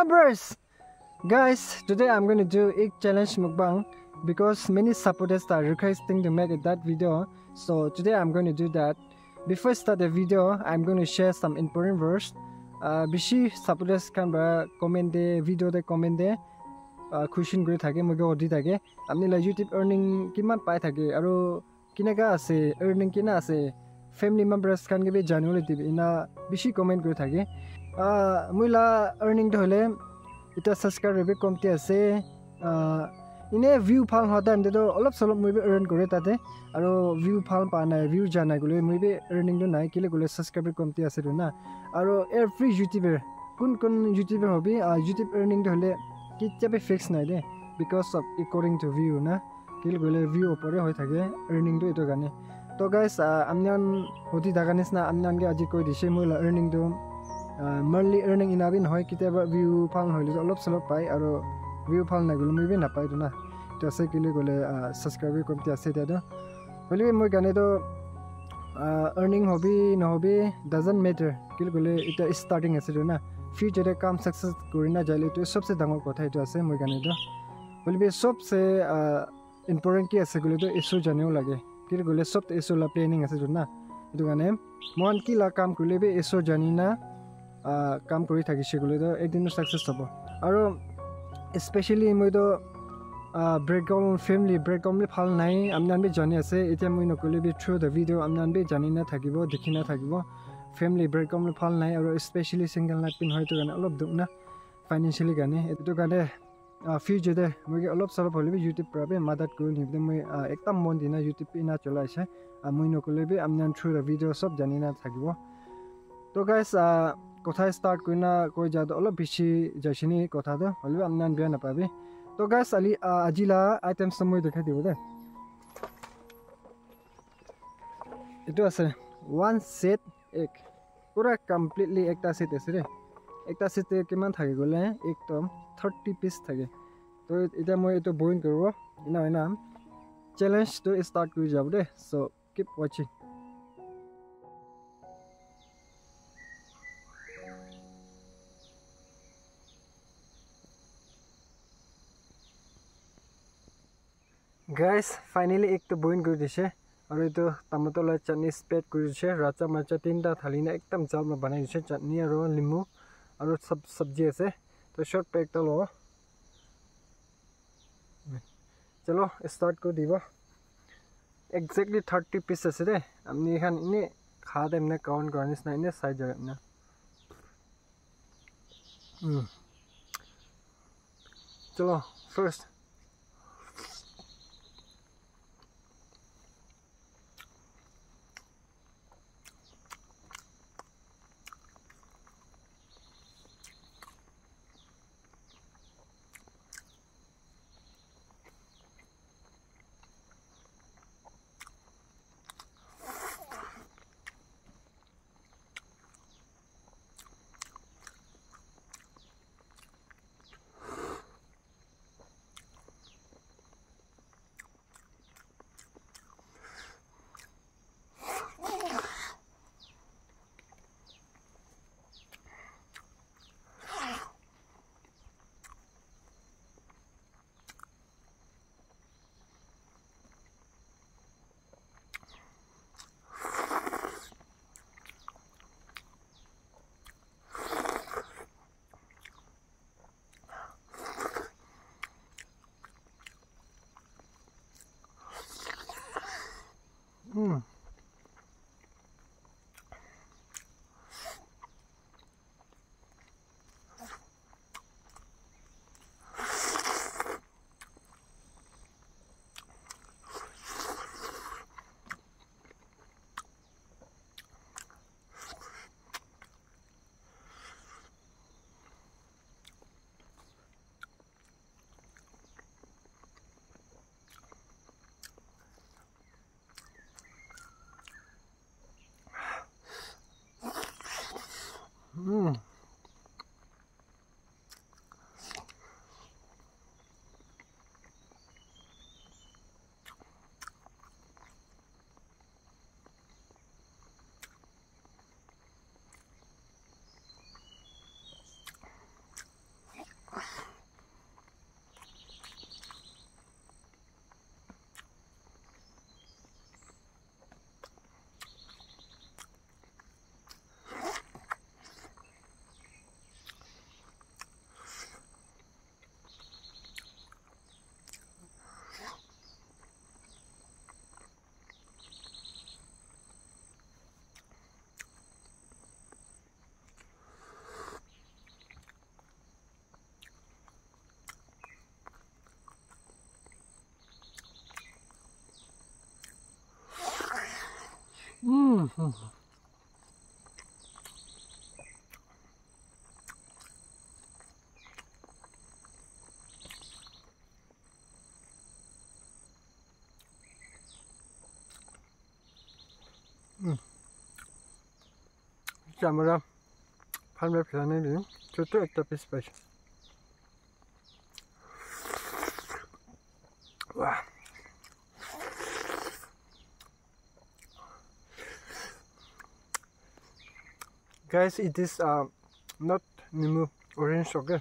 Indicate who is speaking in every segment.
Speaker 1: members! Guys, today I'm going to do a challenge mukbang because many supporters are requesting to make that video. So today I'm going to do that. Before I start the video, I'm going to share some important words. Bishi supporters can comment the video de comment de question kori thake moge odi thake amni la YouTube earning kiman pai thake aro kinega ase earning kina ase family members kan ge be janule tv ina bishi comment kori thake muila earning dhole ita subscriber be komti ase ine view phal hoda ande do olop solop moi be earn kore tate aro view phal pa na view jana gole moi be earning do nai kile gole subscriber komti ase do na aro every YouTuber kun YouTuber hobi YouTube earning dhole kitya be fix nai de because of according to view na kile gole view opore hoi thake earning do eto gane to guys amnan hoti daganis na amnan ge aji koi dise moila earning do monthly earning inabin hoy kitaba view phal hoile olop solop pai aro view phal na gulu mibe na pai do na to ase kile gole subscriber komti ase ta do boli moi gane do earning hobby no hobby doesn't matter kile gole ita starting ase do na future de kam success korina jale to sabse dangor kotha eto ase moi gane do boli be sabse important ki ase gole do isu janeo lage kile gole sob isu la planning ase do na eto gane mon ki la kam kule be isu janina কাম কৰি থাকিছে গলে তো একদিন success হ'ব আৰু specially মই তো background family background ভাল নাই আমনান বে জানি আছে এতিয়া মই নকলে বি থ্ৰু দ্য ভিডিও আমনান বে জানি না থাকিব দেখি না থাকিব ফ্যামিলি ব্ৰেকগ্ৰাউণ্ড ভাল নাই আৰু স্পেশালি সিঙ্গেল লাইফ পিন হয়তো গানে অলপ দুখ না ফাইনান্সিয়ালি গানে এটো গানে ফিউচাৰ দে মই অলপ সলপ হলিবি ইউটিউব প্ৰাবে মাদত কৰি নিবদে মই একদম মন দিনা ইউটিউব পিনা চলাইছে মই নকলে বি আমনান থ্ৰু দ্য ভিডিও সব জানি না থাকিব তো গাইস কথা স্টার্ট কইনা কই যাদো অলপ বেশি যাইছিনি কথা দো হলে আমনান বিয়া না পাবে তো গাইস আলি আজিলা আইটেমস সময় দেখাই দিব দে এটো আছে ওয়ান সেট এক পুরা কমপ্লিটলি একটা সেট আছে রে একটা সেটে কিমান থাকে গলে একদম 30 পিস থাকে তো এটা মই এটো বইন করব না চ্যালেঞ্জ তো স্টার্ট কই যাব দে so keep watching Guys, finally एक तो बॉइल कर दिसे और ये तो टमाटो ला चटनी स्प्रेड कर दिसे राचा मरचा तीनटा थाली ना एकदम जाल में बनाई दिसे चटनी और नींबू और सब सब्जी আছে तो शॉर्ट पैक तो लो चलो स्टार्ट कर दिबो एग्जैक्टली 30 पीस আছে দে আমনি এখান ইনে খা দেম না কাউন্ট গার্নিশ না ইনে সাইজ যাবে না चलो first Camera 팔매 편의는 저쪽 있다 비스바시. 와. Guys, it is not nimu orange, okay?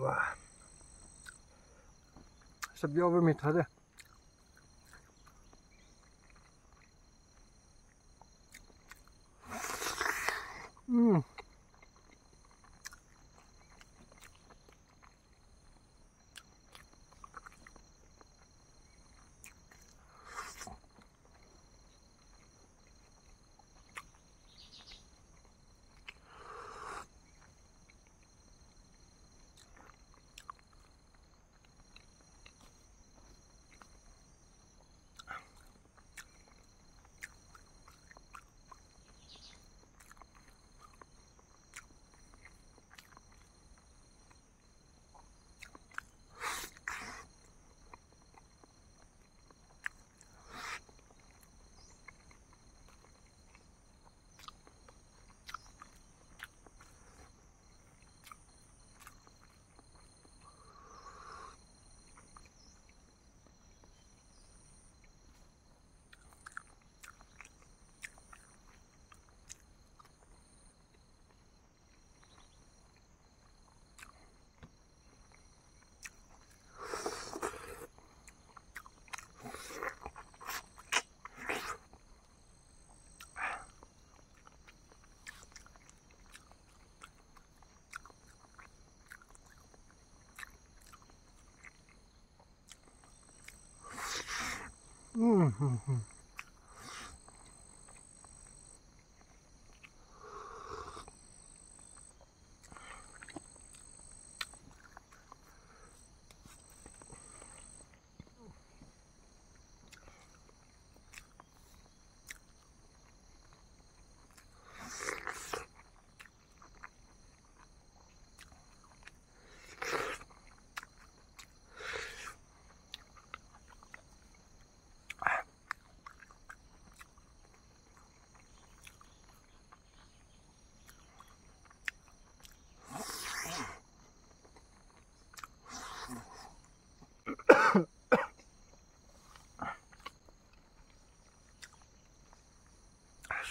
Speaker 1: Wow. Sabi over mit hade.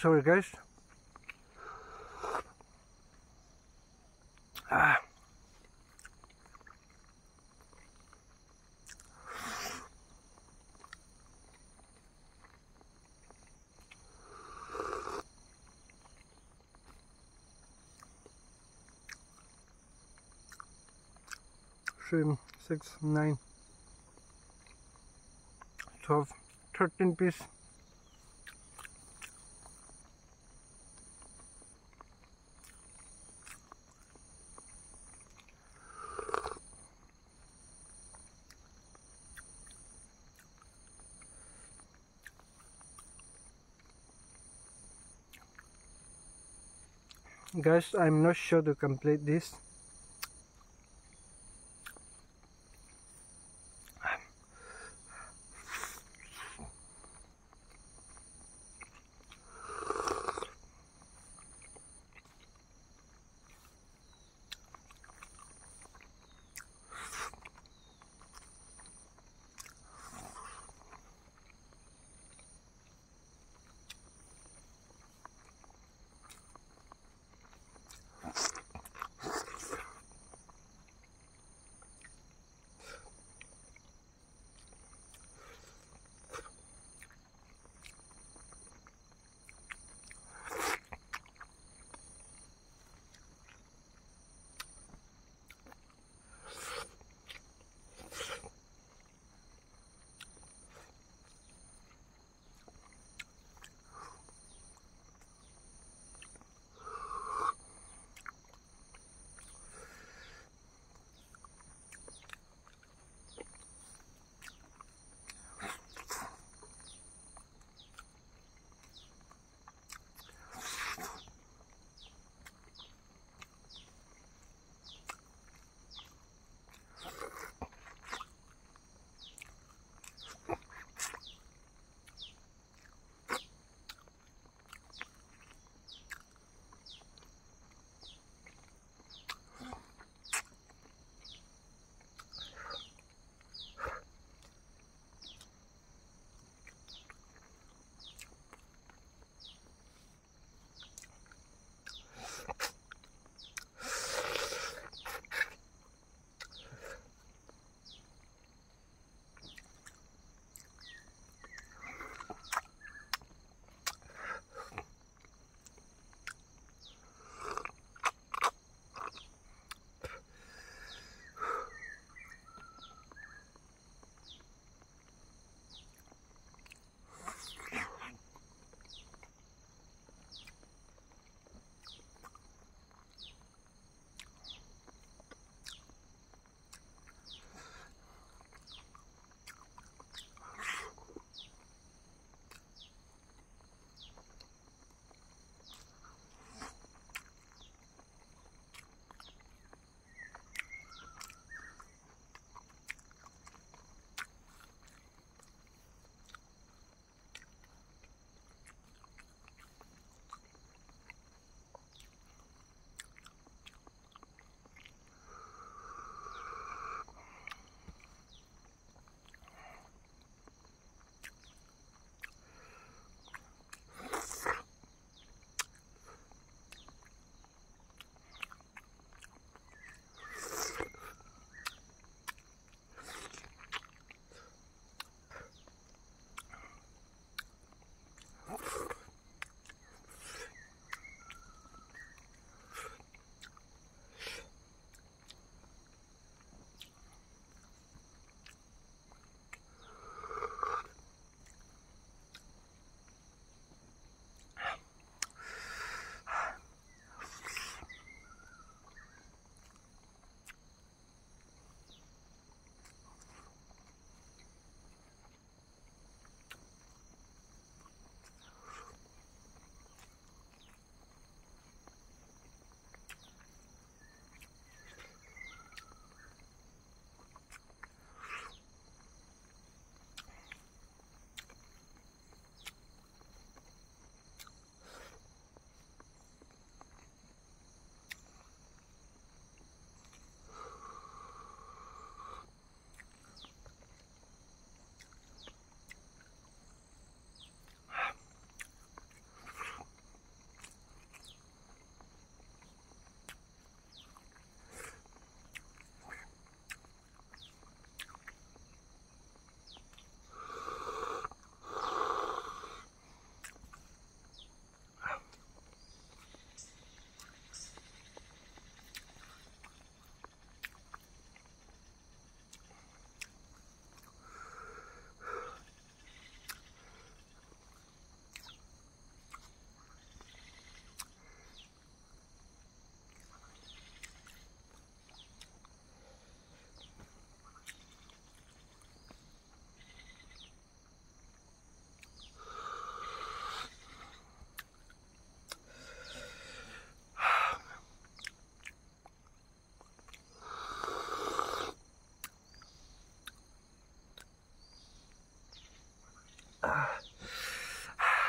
Speaker 1: Sorry guys. Three, 6, 9, 12, 13 piece. Guys, I'm not sure to complete this.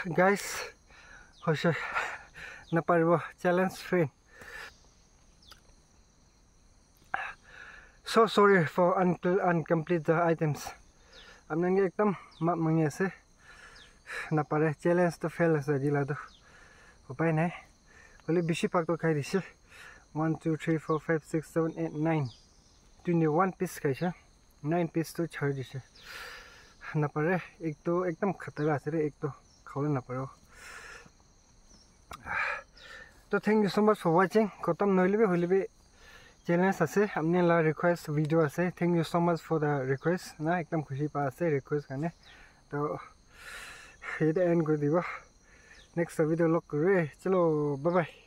Speaker 1: guys hoise na paribo challenge fail. So sorry for incomplete the items. I'm nang ekdam map mangi ase na pare challenge to fail ase dila do upai nai holi bishi pak to khai dise 1 2 3 4 5 6 7 8 9 21 piece khaisa 9 piece to chhar dise na pare ek to ekdam khatara ase re ek to khawle na paro. So thank you so much for watching. Kotam noilebe holibe challenge ase amne la request video ase. Thank you so much for the request na ekdam khushi pa ase request kane to ye end kar dibo next video log kore chalo bye bye.